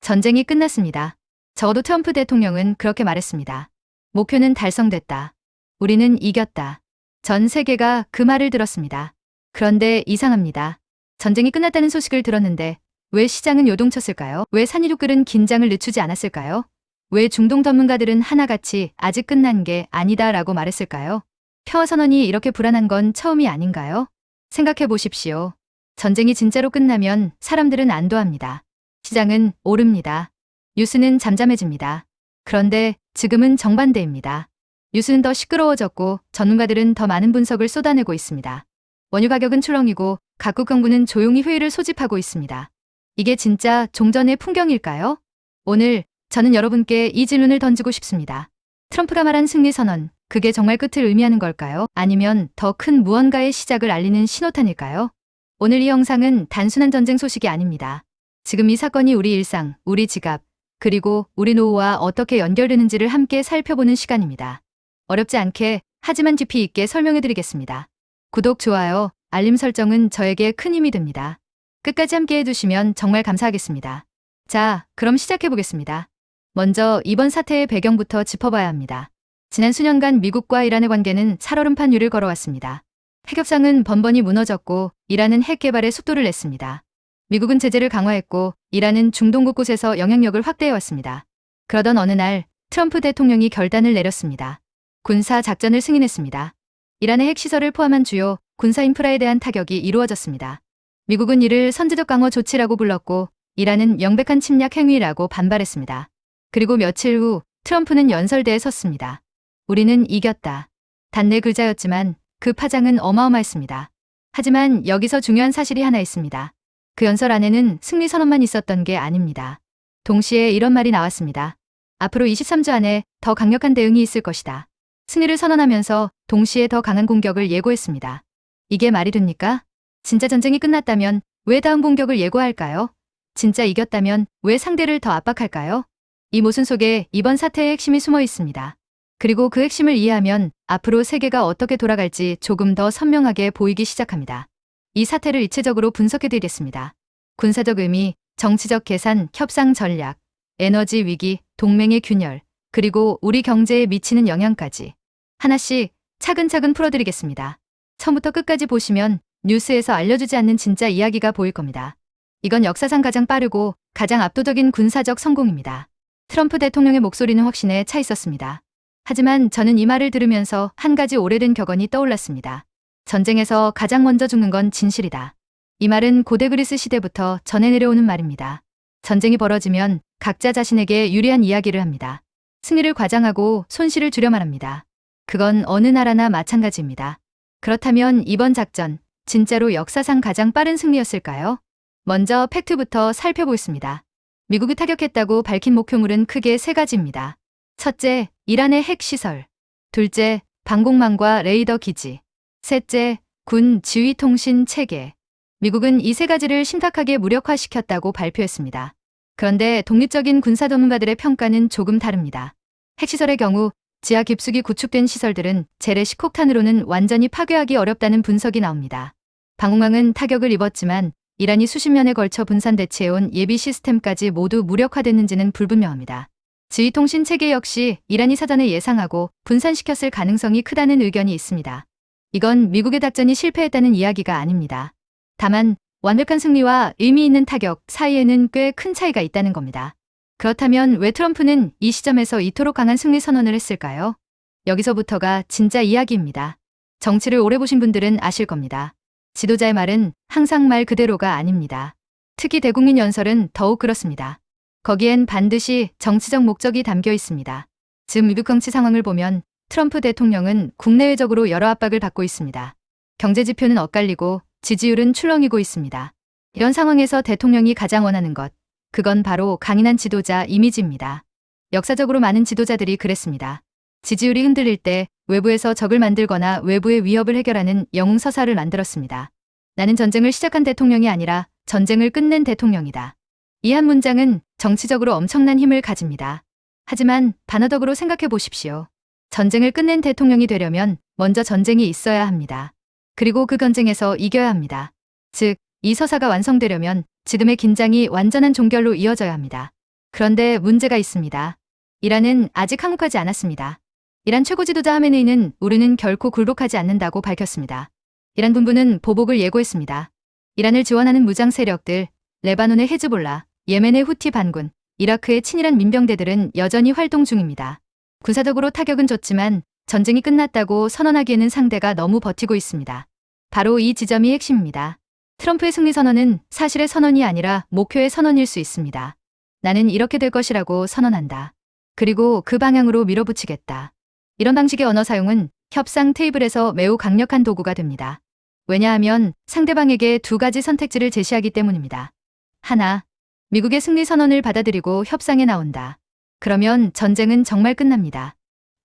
전쟁이 끝났습니다. 적어도 트럼프 대통령은 그렇게 말했습니다. 목표는 달성됐다. 우리는 이겼다. 전 세계가 그 말을 들었습니다. 그런데 이상합니다. 전쟁이 끝났다는 소식을 들었는데 왜 시장은 요동쳤을까요? 왜 산이륙들은 긴장을 늦추지 않았을까요? 왜 중동 전문가들은 하나같이 아직 끝난 게 아니다라고 말했을까요? 평화선언이 이렇게 불안한 건 처음이 아닌가요? 생각해 보십시오. 전쟁이 진짜로 끝나면 사람들은 안도합니다. 시장은 오릅니다. 뉴스는 잠잠해집니다. 그런데 지금은 정반대입니다. 뉴스는 더 시끄러워졌고 전문가들은 더 많은 분석을 쏟아내고 있습니다. 원유 가격은 출렁이고 각국 정부는 조용히 회의를 소집하고 있습니다. 이게 진짜 종전의 풍경일까요? 오늘 저는 여러분께 이 질문을 던지고 싶습니다. 트럼프가 말한 승리 선언, 그게 정말 끝을 의미하는 걸까요? 아니면 더 큰 무언가의 시작을 알리는 신호탄일까요? 오늘 이 영상은 단순한 전쟁 소식이 아닙니다. 지금 이 사건이 우리 일상, 우리 지갑, 그리고 우리 노후와 어떻게 연결되는지를 함께 살펴보는 시간입니다. 어렵지 않게 하지만 깊이 있게 설명해드리겠습니다. 구독, 좋아요, 알림 설정은 저에게 큰 힘이 됩니다. 끝까지 함께 해주시면 정말 감사하겠습니다. 자, 그럼 시작해보겠습니다. 먼저 이번 사태의 배경부터 짚어봐야 합니다. 지난 수년간 미국과 이란의 관계는 살얼음판 위를 걸어왔습니다. 핵협상은 번번이 무너졌고 이란은 핵 개발에 속도를 냈습니다. 미국은 제재를 강화했고 이란은 중동 곳곳에서 영향력을 확대해왔습니다. 그러던 어느 날 트럼프 대통령이 결단을 내렸습니다. 군사 작전을 승인했습니다. 이란의 핵시설을 포함한 주요 군사 인프라에 대한 타격이 이루어졌습니다. 미국은 이를 선제적 강화 조치라고 불렀고 이란은 명백한 침략 행위라고 반발했습니다. 그리고 며칠 후 트럼프는 연설대에 섰습니다. 우리는 이겼다. 단내 글자였지만 그 파장은 어마어마했습니다. 하지만 여기서 중요한 사실이 하나 있습니다. 그 연설 안에는 승리 선언만 있었던 게 아닙니다. 동시에 이런 말이 나왔습니다. 앞으로 23주 안에 더 강력한 대응이 있을 것이다. 승리를 선언하면서 동시에 더 강한 공격을 예고했습니다. 이게 말이 됩니까? 진짜 전쟁이 끝났다면 왜 다음 공격을 예고할까요? 진짜 이겼다면 왜 상대를 더 압박할까요? 이 모순 속에 이번 사태의 핵심이 숨어 있습니다. 그리고 그 핵심을 이해하면 앞으로 세계가 어떻게 돌아갈지 조금 더 선명하게 보이기 시작합니다. 이 사태를 입체적으로 분석해드리겠습니다. 군사적 의미, 정치적 계산, 협상 전략, 에너지 위기, 동맹의 균열, 그리고 우리 경제에 미치는 영향까지 하나씩 차근차근 풀어드리겠습니다. 처음부터 끝까지 보시면 뉴스에서 알려주지 않는 진짜 이야기가 보일 겁니다. 이건 역사상 가장 빠르고 가장 압도적인 군사적 성공입니다. 트럼프 대통령의 목소리는 확신에 차 있었습니다. 하지만 저는 이 말을 들으면서 한 가지 오래된 격언이 떠올랐습니다. 전쟁에서 가장 먼저 죽는 건 진실이다. 이 말은 고대 그리스 시대부터 전해 내려오는 말입니다. 전쟁이 벌어지면 각자 자신에게 유리한 이야기를 합니다. 승리를 과장하고 손실을 줄여 말합니다. 그건 어느 나라나 마찬가지입니다. 그렇다면 이번 작전, 진짜로 역사상 가장 빠른 승리였을까요? 먼저 팩트부터 살펴보겠습니다. 미국이 타격했다고 밝힌 목표물은 크게 세 가지입니다. 첫째, 이란의 핵시설. 둘째, 방공망과 레이더 기지. 셋째, 군 지휘통신 체계. 미국은 이 세 가지를 심각하게 무력화시켰다고 발표했습니다. 그런데 독립적인 군사 전문가들의 평가는 조금 다릅니다. 핵시설의 경우 지하 깊숙이 구축된 시설들은 재래식폭탄으로는 완전히 파괴하기 어렵다는 분석이 나옵니다. 방공망은 타격을 입었지만 이란이 수십 년에 걸쳐 분산 대체해온 예비 시스템까지 모두 무력화됐는지는 불분명합니다. 지휘통신 체계 역시 이란이 사전에 예상하고 분산시켰을 가능성이 크다는 의견이 있습니다. 이건 미국의 작전이 실패했다는 이야기가 아닙니다. 다만 완벽한 승리와 의미 있는 타격 사이에는 꽤 큰 차이가 있다는 겁니다. 그렇다면 왜 트럼프는 이 시점에서 이토록 강한 승리 선언을 했을까요? 여기서부터가 진짜 이야기입니다. 정치를 오래 보신 분들은 아실 겁니다. 지도자의 말은 항상 말 그대로가 아닙니다. 특히 대국민 연설은 더욱 그렇습니다. 거기엔 반드시 정치적 목적이 담겨 있습니다. 즉 미국 정치 상황을 보면 트럼프 대통령은 국내외적으로 여러 압박을 받고 있습니다. 경제 지표는 엇갈리고 지지율은 출렁이고 있습니다. 이런 상황에서 대통령이 가장 원하는 것, 그건 바로 강인한 지도자 이미지입니다. 역사적으로 많은 지도자들이 그랬습니다. 지지율이 흔들릴 때 외부에서 적을 만들거나 외부의 위협을 해결하는 영웅서사를 만들었습니다. 나는 전쟁을 시작한 대통령이 아니라 전쟁을 끝낸 대통령이다. 이 한 문장은 정치적으로 엄청난 힘을 가집니다. 하지만 반어덕으로 생각해 보십시오. 전쟁을 끝낸 대통령이 되려면 먼저 전쟁이 있어야 합니다. 그리고 그 전쟁에서 이겨야 합니다. 즉, 이 서사가 완성되려면 지금의 긴장이 완전한 종결로 이어져야 합니다. 그런데 문제가 있습니다. 이란은 아직 항복하지 않았습니다. 이란 최고 지도자 하메네이는 우리는 결코 굴복하지 않는다고 밝혔습니다. 이란 군부는 보복을 예고했습니다. 이란을 지원하는 무장 세력들, 레바논의 헤즈볼라, 예멘의 후티 반군, 이라크의 친이란 민병대들은 여전히 활동 중입니다. 군사적으로 타격은 줬지만 전쟁이 끝났다고 선언하기에는 상대가 너무 버티고 있습니다. 바로 이 지점이 핵심입니다. 트럼프의 승리 선언은 사실의 선언이 아니라 목표의 선언일 수 있습니다. 나는 이렇게 될 것이라고 선언한다. 그리고 그 방향으로 밀어붙이겠다. 이런 방식의 언어 사용은 협상 테이블에서 매우 강력한 도구가 됩니다. 왜냐하면 상대방에게 두 가지 선택지를 제시하기 때문입니다. 하나, 미국의 승리 선언을 받아들이고 협상에 나온다. 그러면 전쟁은 정말 끝납니다.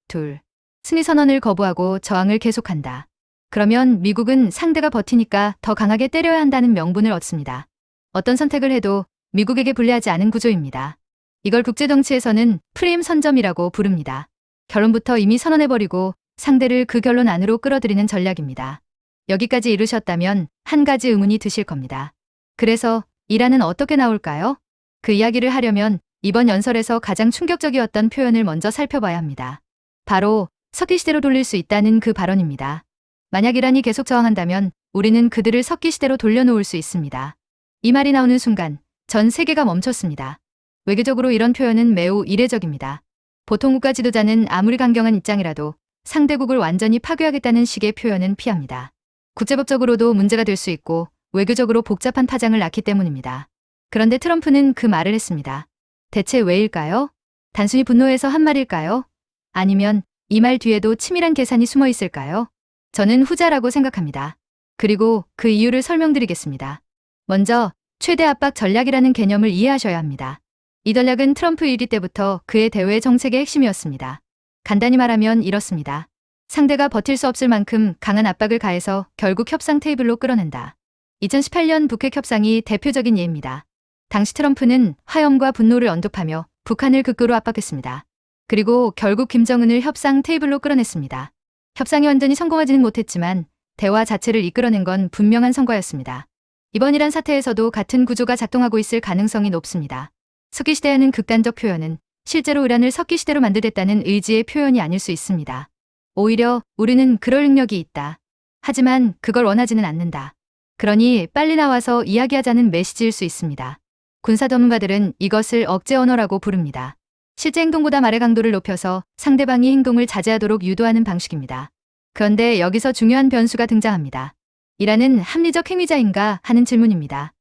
둘, 승리 선언을 거부하고 저항을 계속한다. 그러면 미국은 상대가 버티니까 더 강하게 때려야 한다는 명분을 얻습니다. 어떤 선택을 해도 미국에게 불리하지 않은 구조입니다. 이걸 국제정치에서는 프레임 선점이라고 부릅니다. 결론부터 이미 선언해버리고 상대를 그 결론 안으로 끌어들이는 전략입니다. 여기까지 이르셨다면 한 가지 의문이 드실 겁니다. 그래서 이란은 어떻게 나올까요? 그 이야기를 하려면 이번 연설에서 가장 충격적이었던 표현을 먼저 살펴봐야 합니다. 바로 석기 시대로 돌릴 수 있다는 그 발언입니다. 만약 이란이 계속 저항한다면 우리는 그들을 석기 시대로 돌려놓을 수 있습니다. 이 말이 나오는 순간 전 세계가 멈췄습니다. 외교적으로 이런 표현은 매우 이례적입니다. 보통 국가 지도자는 아무리 강경한 입장이라도 상대국을 완전히 파괴하겠다는 식의 표현은 피합니다. 국제법적으로도 문제가 될 수 있고 외교적으로 복잡한 파장을 낳기 때문입니다. 그런데 트럼프는 그 말을 했습니다. 대체 왜일까요? 단순히 분노해서 한 말일까요? 아니면 이 말 뒤에도 치밀한 계산이 숨어 있을까요? 저는 후자라고 생각합니다. 그리고 그 이유를 설명드리겠습니다. 먼저 최대 압박 전략이라는 개념을 이해하셔야 합니다. 이 전략은 트럼프 1위 때부터 그의 대외 정책의 핵심이었습니다. 간단히 말하면 이렇습니다. 상대가 버틸 수 없을 만큼 강한 압박을 가해서 결국 협상 테이블로 끌어낸다. 2018년 북핵 협상이 대표적인 예입니다. 당시 트럼프는 화염과 분노를 언급하며 북한을 극도로 압박했습니다. 그리고 결국 김정은을 협상 테이블로 끌어냈습니다. 협상이 완전히 성공하지는 못했지만 대화 자체를 이끌어낸 건 분명한 성과였습니다. 이번 이란 사태에서도 같은 구조가 작동하고 있을 가능성이 높습니다. 석기시대라는 극단적 표현은 실제로 이란을 석기시대로 만들겠다는 의지의 표현이 아닐 수 있습니다. 오히려 우리는 그럴 능력이 있다. 하지만 그걸 원하지는 않는다. 그러니 빨리 나와서 이야기하자는 메시지일 수 있습니다. 군사 전문가들은 이것을 억제 언어라고 부릅니다. 실제 행동보다 말의 강도를 높여서 상대방이 행동을 자제하도록 유도하는 방식입니다. 그런데 여기서 중요한 변수가 등장합니다. 이란은 합리적 행위자인가 하는 질문입니다.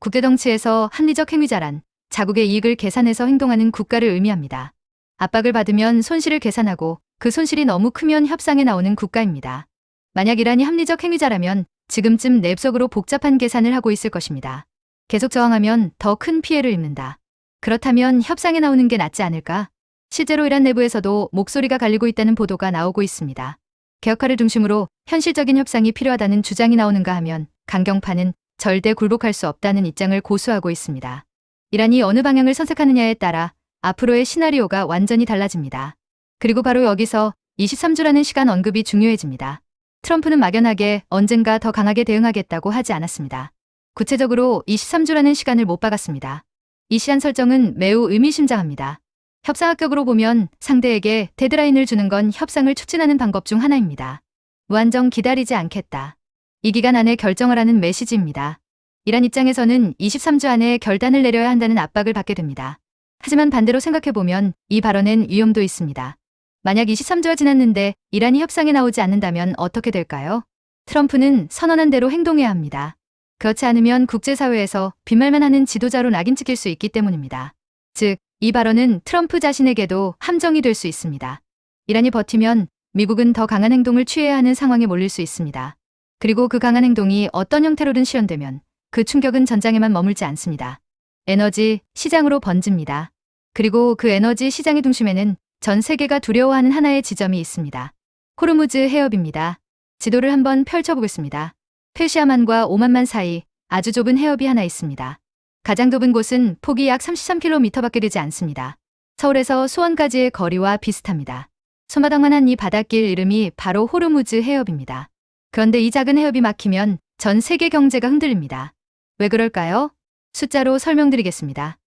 국제정치에서 합리적 행위자란 자국의 이익을 계산해서 행동하는 국가를 의미합니다. 압박을 받으면 손실을 계산하고 그 손실이 너무 크면 협상에 나오는 국가입니다. 만약 이란이 합리적 행위자라면 지금쯤 내부적으로 복잡한 계산을 하고 있을 것입니다. 계속 저항하면 더 큰 피해를 입는다. 그렇다면 협상에 나오는 게 낫지 않을까? 실제로 이란 내부에서도 목소리가 갈리고 있다는 보도가 나오고 있습니다. 개혁화를 중심으로 현실적인 협상이 필요하다는 주장이 나오는가 하면 강경파는 절대 굴복할 수 없다는 입장을 고수하고 있습니다. 이란이 어느 방향을 선택하느냐에 따라 앞으로의 시나리오가 완전히 달라집니다. 그리고 바로 여기서 23주라는 시간 언급이 중요해집니다. 트럼프는 막연하게 언젠가 더 강하게 대응하겠다고 하지 않았습니다. 구체적으로 23주라는 시간을 못 박았습니다. 이 시한 설정은 매우 의미심장합니다. 협상 합격으로 보면 상대에게 데드라인을 주는 건 협상을 촉진하는 방법 중 하나입니다. 무한정 기다리지 않겠다. 이 기간 안에 결정을 하는 메시지입니다. 이란 입장에서는 23주 안에 결단을 내려야 한다는 압박을 받게 됩니다. 하지만 반대로 생각해보면 이 발언엔 위험도 있습니다. 만약 23주가 지났는데 이란이 협상에 나오지 않는다면 어떻게 될까요? 트럼프는 선언한 대로 행동해야 합니다. 그렇지 않으면 국제사회에서 빈말만 하는 지도자로 낙인 찍힐 수 있기 때문입니다. 즉, 이 발언은 트럼프 자신에게도 함정이 될 수 있습니다. 이란이 버티면 미국은 더 강한 행동을 취해야 하는 상황에 몰릴 수 있습니다. 그리고 그 강한 행동이 어떤 형태로든 실현되면 그 충격은 전장에만 머물지 않습니다. 에너지 시장으로 번집니다. 그리고 그 에너지 시장의 중심에는 전 세계가 두려워하는 하나의 지점이 있습니다. 호르무즈 해협입니다. 지도를 한번 펼쳐보겠습니다. 페르시아만과 오만만 사이 아주 좁은 해협이 하나 있습니다. 가장 좁은 곳은 폭이 약 33km밖에 되지 않습니다. 서울에서 수원까지의 거리와 비슷합니다. 손바닥만 한 이 바닷길 이름이 바로 호르무즈 해협입니다. 그런데 이 작은 해협이 막히면 전 세계 경제가 흔들립니다. 왜 그럴까요? 숫자로 설명드리겠습니다.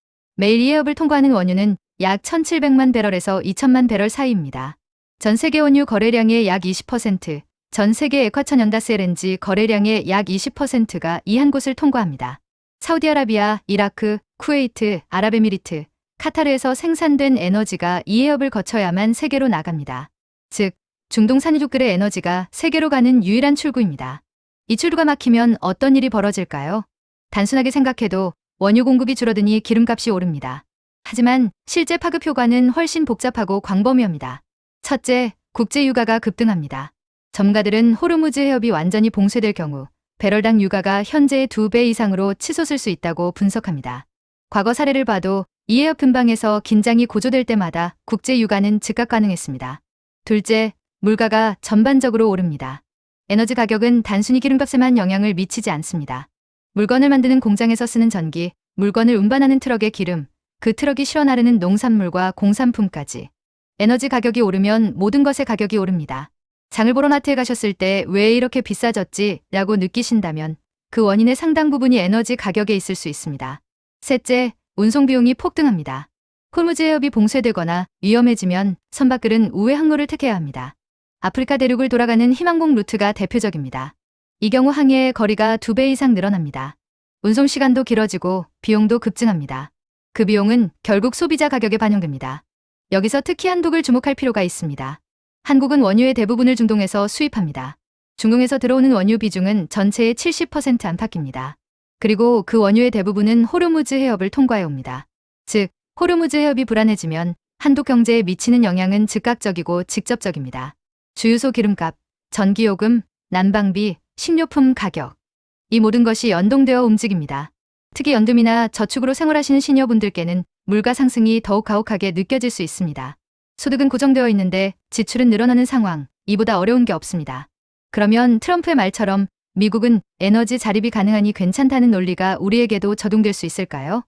매일 이해협을 통과하는 원유는 약 1,700만 배럴에서 2천만 배럴 사이입니다. 전 세계 원유 거래량의 약 20%, 전 세계 액화천연가스 LNG 거래량의 약 20%가 이 한 곳을 통과합니다. 사우디아라비아, 이라크, 쿠웨이트, 아랍에미리트, 카타르에서 생산된 에너지가 이 해협을 거쳐야만 세계로 나갑니다. 즉, 중동 산유국들의 에너지가 세계로 가는 유일한 출구입니다. 이 출구가 막히면 어떤 일이 벌어질까요? 단순하게 생각해도 원유 공급이 줄어드니 기름값이 오릅니다. 하지만 실제 파급 효과는 훨씬 복잡하고 광범위합니다. 첫째, 국제 유가가 급등합니다. 전문가들은 호르무즈 해협이 완전히 봉쇄될 경우 배럴당 유가가 현재의 2배 이상으로 치솟을 수 있다고 분석합니다. 과거 사례를 봐도 이 해협 근방에서 긴장이 고조될 때마다 국제 유가는 즉각 가능했습니다. 둘째, 물가가 전반적으로 오릅니다. 에너지 가격은 단순히 기름값에만 영향을 미치지 않습니다. 물건을 만드는 공장에서 쓰는 전기, 물건을 운반하는 트럭의 기름, 그 트럭이 실어 나르는 농산물과 공산품까지. 에너지 가격이 오르면 모든 것의 가격이 오릅니다. 장을 보러 마트에 가셨을 때 왜 이렇게 비싸졌지? 라고 느끼신다면 그 원인의 상당 부분이 에너지 가격에 있을 수 있습니다. 셋째, 운송 비용이 폭등합니다. 호르무즈 해협이 봉쇄되거나 위험해지면 선박들은 우회 항로를 택해야 합니다. 아프리카 대륙을 돌아가는 희망봉 루트가 대표적입니다. 이 경우 항해의 거리가 2배 이상 늘어납니다. 운송 시간도 길어지고 비용도 급증합니다. 그 비용은 결국 소비자 가격에 반영됩니다. 여기서 특히 한국을 주목할 필요가 있습니다. 한국은 원유의 대부분을 중동에서 수입합니다. 중동에서 들어오는 원유 비중은 전체의 70% 안팎입니다. 그리고 그 원유의 대부분은 호르무즈 해협을 통과해 옵니다. 즉, 호르무즈 해협이 불안해지면 한국 경제에 미치는 영향은 즉각적이고 직접적입니다. 주유소 기름값, 전기요금, 난방비, 식료품 가격. 이 모든 것이 연동되어 움직입니다. 특히 연금이나 저축으로 생활하시는 시니어분들께는 물가 상승이 더욱 가혹하게 느껴질 수 있습니다. 소득은 고정되어 있는데 지출은 늘어나는 상황, 이보다 어려운 게 없습니다. 그러면 트럼프의 말처럼 미국은 에너지 자립이 가능하니 괜찮다는 논리가 우리에게도 적용될 수 있을까요?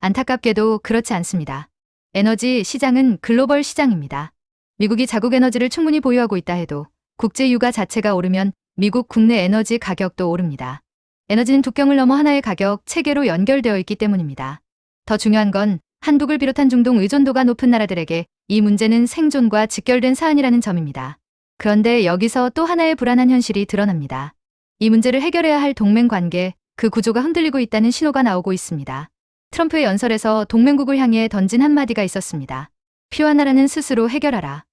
안타깝게도 그렇지 않습니다. 에너지 시장은 글로벌 시장입니다. 미국이 자국 에너지를 충분히 보유하고 있다 해도 국제 유가 자체가 오르면 미국 국내 에너지 가격도 오릅니다. 에너지는 국경을 넘어 하나의 가격 체계로 연결되어 있기 때문입니다. 더 중요한 건 한국을 비롯한 중동 의존도가 높은 나라들에게 이 문제는 생존과 직결된 사안이라는 점입니다. 그런데 여기서 또 하나의 불안한 현실이 드러납니다. 이 문제를 해결해야 할 동맹 관계, 그 구조가 흔들리고 있다는 신호가 나오고 있습니다. 트럼프의 연설에서 동맹국을 향해 던진 한마디가 있었습니다. 필요한 나라는 스스로 해결하라.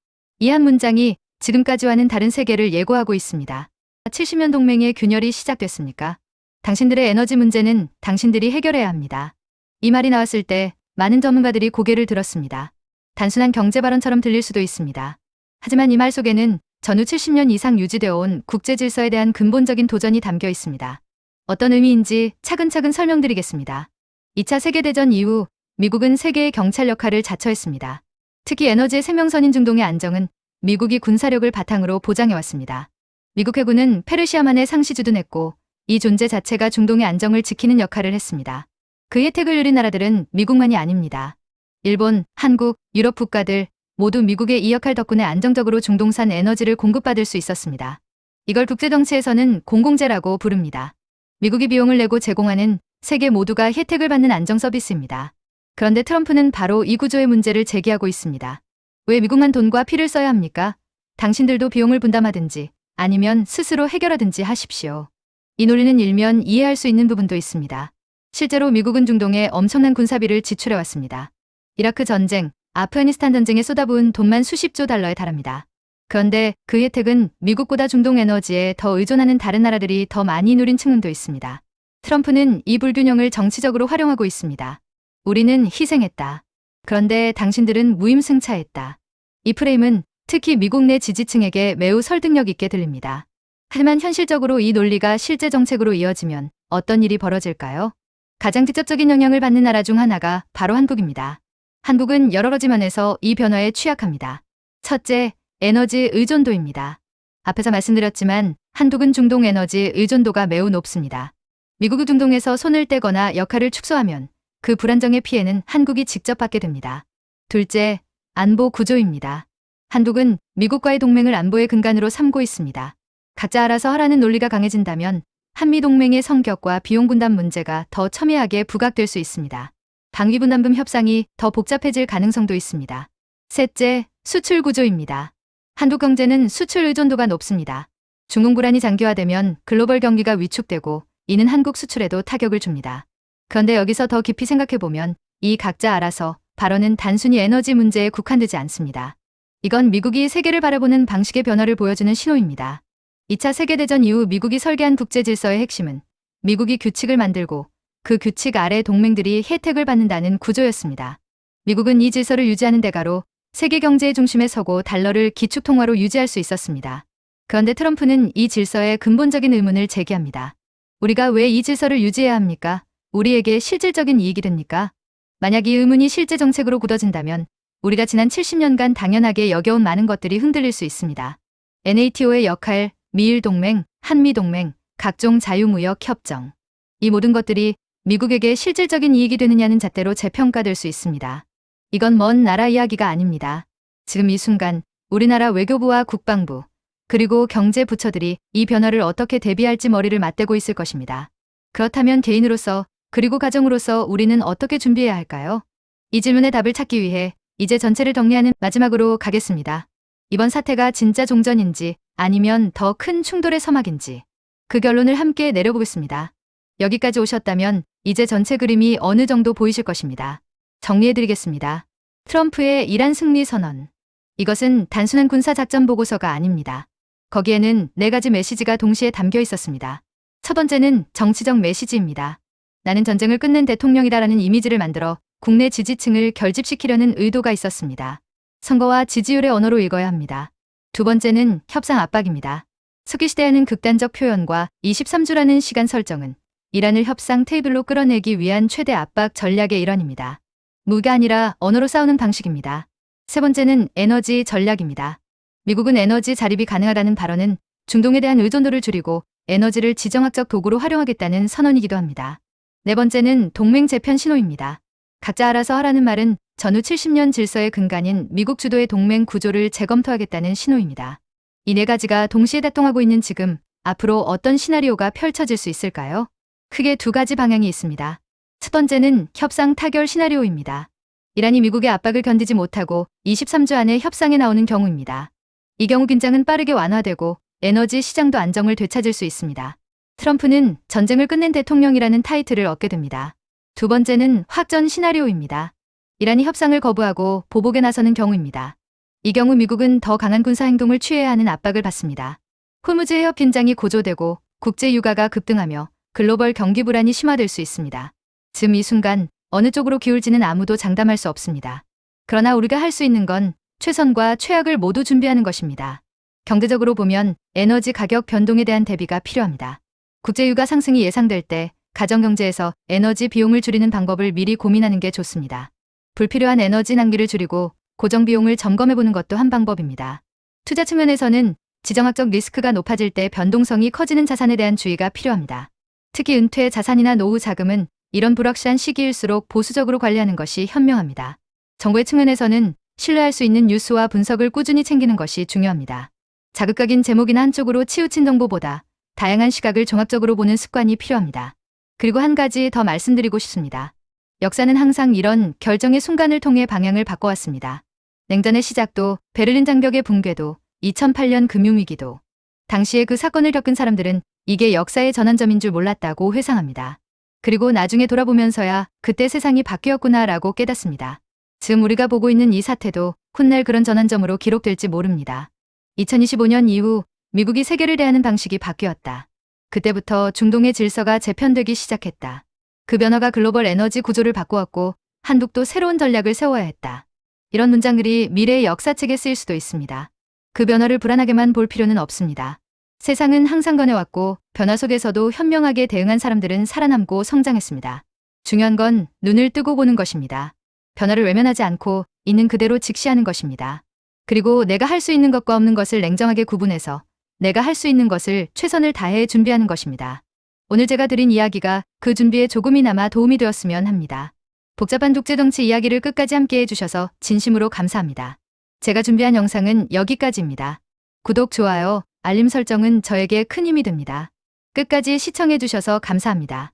이 한 문장이 지금까지와는 다른 세계를 예고하고 있습니다. 70년 동맹의 균열이 시작됐습니까? 당신들의 에너지 문제는 당신들이 해결해야 합니다. 이 말이 나왔을 때 많은 전문가들이 고개를 들었습니다. 단순한 경제 발언처럼 들릴 수도 있습니다. 하지만 이 말 속에는 전후 70년 이상 유지되어 온 국제 질서에 대한 근본적인 도전이 담겨 있습니다. 어떤 의미인지 차근차근 설명드리겠습니다. 2차 세계대전 이후 미국은 세계의 경찰 역할을 자처했습니다. 특히 에너지의 생명선인 중동의 안정은 미국이 군사력을 바탕으로 보장해왔습니다. 미국 해군은 페르시아만의 상시 주둔했고 이 존재 자체가 중동의 안정을 지키는 역할을 했습니다. 그 혜택을 누린 나라들은 미국만이 아닙니다. 일본, 한국, 유럽 국가들 모두 미국의 이 역할 덕분에 안정적으로 중동산 에너지를 공급받을 수 있었습니다. 이걸 국제정치에서는 공공재라고 부릅니다. 미국이 비용을 내고 제공하는 세계 모두가 혜택을 받는 안정 서비스입니다. 그런데 트럼프는 바로 이 구조의 문제를 제기하고 있습니다. 왜 미국만 돈과 피를 써야 합니까? 당신들도 비용을 분담하든지 아니면 스스로 해결하든지 하십시오. 이 논리는 일면 이해할 수 있는 부분도 있습니다. 실제로 미국은 중동에 엄청난 군사비를 지출해왔습니다. 이라크 전쟁, 아프가니스탄 전쟁에 쏟아부은 돈만 수십조 달러에 달합니다. 그런데 그 혜택은 미국보다 중동 에너지에 더 의존하는 다른 나라들이 더 많이 누린 측면도 있습니다. 트럼프는 이 불균형을 정치적으로 활용하고 있습니다. 우리는 희생했다. 그런데 당신들은 무임승차했다. 이 프레임은 특히 미국 내 지지층에게 매우 설득력 있게 들립니다. 하지만 현실적으로 이 논리가 실제 정책으로 이어지면 어떤 일이 벌어질까요? 가장 직접적인 영향을 받는 나라 중 하나가 바로 한국입니다. 한국은 여러 가지 면에서 이 변화에 취약합니다. 첫째, 에너지 의존도입니다. 앞에서 말씀드렸지만 한국은 중동 에너지 의존도가 매우 높습니다. 미국이 중동에서 손을 떼거나 역할을 축소하면 그 불안정의 피해는 한국이 직접 받게 됩니다. 둘째, 안보 구조입니다. 한국은 미국과의 동맹을 안보의 근간으로 삼고 있습니다. 각자 알아서 하라는 논리가 강해진다면 한미동맹의 성격과 비용 분담 문제가 더 첨예하게 부각될 수 있습니다. 방위분담금 협상이 더 복잡해질 가능성도 있습니다. 셋째, 수출 구조입니다. 한국 경제는 수출 의존도가 높습니다. 중공 불안이 장기화되면 글로벌 경기가 위축되고 이는 한국 수출에도 타격을 줍니다. 그런데 여기서 더 깊이 생각해보면 이 각자 알아서 발언은 단순히 에너지 문제에 국한되지 않습니다. 이건 미국이 세계를 바라보는 방식의 변화를 보여주는 신호입니다. 2차 세계대전 이후 미국이 설계한 국제 질서의 핵심은 미국이 규칙을 만들고 그 규칙 아래 동맹들이 혜택을 받는다는 구조였습니다. 미국은 이 질서를 유지하는 대가로 세계 경제의 중심에 서고 달러를 기축통화로 유지할 수 있었습니다. 그런데 트럼프는 이 질서에 근본적인 의문을 제기합니다. 우리가 왜 이 질서를 유지해야 합니까? 우리에게 실질적인 이익이 됩니까? 만약 이 의문이 실제 정책으로 굳어진다면 우리가 지난 70년간 당연하게 여겨온 많은 것들이 흔들릴 수 있습니다. NATO의 역할, 미일 동맹, 한미 동맹, 각종 자유무역 협정. 이 모든 것들이 미국에게 실질적인 이익이 되느냐는 잣대로 재평가될 수 있습니다. 이건 먼 나라 이야기가 아닙니다. 지금 이 순간 우리나라 외교부와 국방부, 그리고 경제 부처들이 이 변화를 어떻게 대비할지 머리를 맞대고 있을 것입니다. 그렇다면 개인으로서 그리고 가정으로서 우리는 어떻게 준비해야 할까요? 이 질문의 답을 찾기 위해 이제 전체를 정리하는 마지막으로 가겠습니다. 이번 사태가 진짜 종전인지 아니면 더 큰 충돌의 서막인지 그 결론을 함께 내려보겠습니다. 여기까지 오셨다면 이제 전체 그림이 어느 정도 보이실 것입니다. 정리해드리겠습니다. 트럼프의 이란 승리 선언. 이것은 단순한 군사작전 보고서가 아닙니다. 거기에는 4가지 메시지가 동시에 담겨 있었습니다. 첫 번째는 정치적 메시지입니다. 나는 전쟁을 끝낸 대통령이다라는 이미지를 만들어 국내 지지층을 결집시키려는 의도가 있었습니다. 선거와 지지율의 언어로 읽어야 합니다. 두 번째는 협상 압박입니다. 석기시대에는 극단적 표현과 23주라는 시간 설정은 이란을 협상 테이블로 끌어내기 위한 최대 압박 전략의 일환입니다. 무기가 아니라 언어로 싸우는 방식입니다. 세 번째는 에너지 전략입니다. 미국은 에너지 자립이 가능하다는 발언은 중동에 대한 의존도를 줄이고 에너지를 지정학적 도구로 활용하겠다는 선언이기도 합니다. 네 번째는 동맹 재편 신호입니다. 각자 알아서 하라는 말은 전후 70년 질서의 근간인 미국 주도의 동맹 구조를 재검토하겠다는 신호입니다. 이 4가지가 동시에 작동하고 있는 지금 앞으로 어떤 시나리오가 펼쳐질 수 있을까요? 크게 2가지 방향이 있습니다. 첫 번째는 협상 타결 시나리오입니다. 이란이 미국의 압박을 견디지 못하고 23주 안에 협상에 나오는 경우입니다. 이 경우 긴장은 빠르게 완화되고 에너지 시장도 안정을 되찾을 수 있습니다. 트럼프는 전쟁을 끝낸 대통령이라는 타이틀을 얻게 됩니다. 두 번째는 확전 시나리오입니다. 이란이 협상을 거부하고 보복에 나서는 경우입니다. 이 경우 미국은 더 강한 군사 행동을 취해야 하는 압박을 받습니다. 호르무즈 해협 긴장이 고조되고 국제 유가가 급등하며 글로벌 경기 불안이 심화될 수 있습니다. 지금 이 순간 어느 쪽으로 기울지는 아무도 장담할 수 없습니다. 그러나 우리가 할 수 있는 건 최선과 최악을 모두 준비하는 것입니다. 경제적으로 보면 에너지 가격 변동에 대한 대비가 필요합니다. 국제유가 상승이 예상될 때 가정경제에서 에너지 비용을 줄이는 방법을 미리 고민하는 게 좋습니다. 불필요한 에너지 낭비를 줄이고 고정비용을 점검해보는 것도 한 방법입니다. 투자 측면에서는 지정학적 리스크가 높아질 때 변동성이 커지는 자산에 대한 주의가 필요합니다. 특히 은퇴 자산이나 노후 자금은 이런 불확실한 시기일수록 보수적으로 관리하는 것이 현명합니다. 정부의 측면에서는 신뢰할 수 있는 뉴스와 분석을 꾸준히 챙기는 것이 중요합니다. 자극적인 제목이나 한쪽으로 치우친 정보보다 다양한 시각을 종합적으로 보는 습관이 필요합니다. 그리고 한 가지 더 말씀드리고 싶습니다. 역사는 항상 이런 결정의 순간을 통해 방향을 바꿔왔습니다. 냉전의 시작도, 베를린 장벽의 붕괴도, 2008년 금융위기도. 당시에 그 사건을 겪은 사람들은 이게 역사의 전환점인 줄 몰랐다고 회상합니다. 그리고 나중에 돌아보면서야 그때 세상이 바뀌었구나라고 깨닫습니다. 지금 우리가 보고 있는 이 사태도 훗날 그런 전환점으로 기록될지 모릅니다. 2025년 이후 미국이 세계를 대하는 방식이 바뀌었다. 그때부터 중동의 질서가 재편되기 시작했다. 그 변화가 글로벌 에너지 구조를 바꾸었고 한국도 새로운 전략을 세워야 했다. 이런 문장들이 미래의 역사책에 쓰일 수도 있습니다. 그 변화를 불안하게만 볼 필요는 없습니다. 세상은 항상 변해왔고 변화 속에서도 현명하게 대응한 사람들은 살아남고 성장했습니다. 중요한 건 눈을 뜨고 보는 것입니다. 변화를 외면하지 않고 있는 그대로 직시하는 것입니다. 그리고 내가 할 수 있는 것과 없는 것을 냉정하게 구분해서 내가 할 수 있는 것을 최선을 다해 준비하는 것입니다. 오늘 제가 드린 이야기가 그 준비에 조금이나마 도움이 되었으면 합니다. 복잡한 국제정치 이야기를 끝까지 함께 해주셔서 진심으로 감사합니다. 제가 준비한 영상은 여기까지입니다. 구독, 좋아요, 알림 설정은 저에게 큰 힘이 됩니다. 끝까지 시청해주셔서 감사합니다.